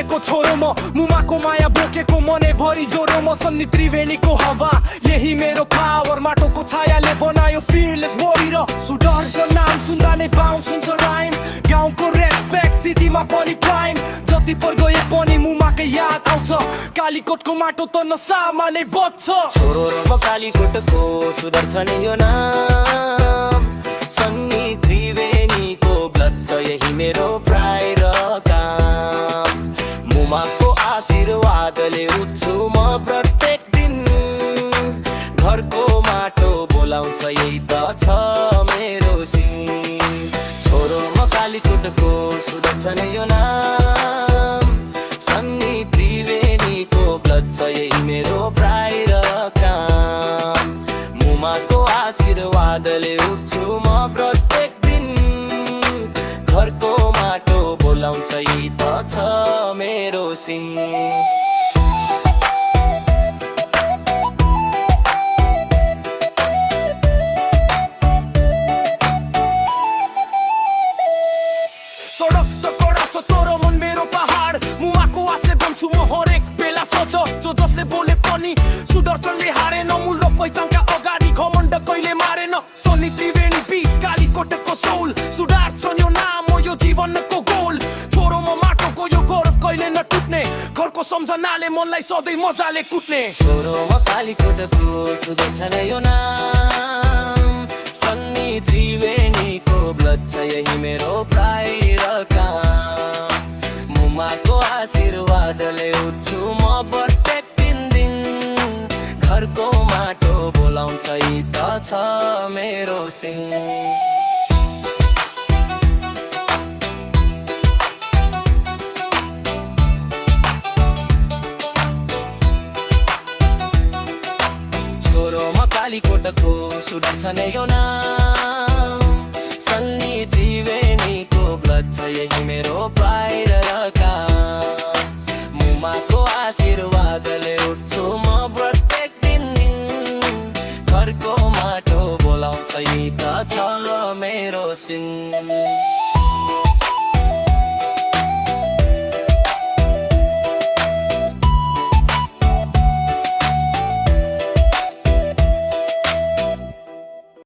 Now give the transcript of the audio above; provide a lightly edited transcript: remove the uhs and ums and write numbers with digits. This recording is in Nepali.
हुर्किएको छोरो म मुमाको माया बोकेको मनै भरि जोरो म सन्नी त्रिवेणीको हावा यही मेरो पावर माटोको छायाले बनायो फियरलेस वॉरियर सुदर्शन नाम सुन्दा नै बाउन्स हुन्छ राइम गाउँको रेस्पेक्ट सिटीमा पनि प्राइम जति पर गए पनि मुमाकै याद आउँछ कालीकोटको माटो त नसामा नै बज्छ छोरो र म कालीकोटको सुदर्शन यो नाम सन्नी त्रिवेणीको ब्लड छ यही मेरो प्राय र काम मुमाको आशीर्वादले उठ्छु म प्रत्येक दिन घरको माटो बोलाउँछ यही त छ मेरो सिन छोरो म कालीकोटको सुदर्शन यो नाम सन्नी त्रिवेणीको ब्लड छ यही मेरो प्राय र काम मुमाको आशीर्वादले उठ्छु म प्रत्येक दिन घरको माटो बोलाउँछ यही त छ मेरो सिन सडक त कडा छ तर मन मेरो पहाड मुमाको आशले बन्छु म हरेक बेला सोच जो जसले बोले पनि सुदर्शनले हारेन मूल र पहिचानका अगाडि घमण्ड कहिले मारेन सन्नी त्रिवेणी बीच कालीकोटको सोल सुदर्शन यो नाम हो यो जीवनको गोल छोरो म माटोको यो गौरव कहिले नटुट्ने घरको सम्झनाले मनलाई सधैँ मजाले कुट्ने छोरो म कालीकोटको सुदर्शन यो नाम सन्नी त्रिवेणीको ब्लड छ यही मेरो प्राय र काम मुमाको आशीर्वादले उठ्छु म प्रत्येक दिन घरको माटो बोलाउँछ यही त छ मेरो सिन कालीकोटको सुदर्शन यो नाम सन्नी त्रिवेणीको ब्लड छ यही मेरो प्राय र काम मुमाको आशीर्वादले उठ्छु म प्रत्येक दिन घरको माटो बोलाउँछ यही त छ मेरो सिन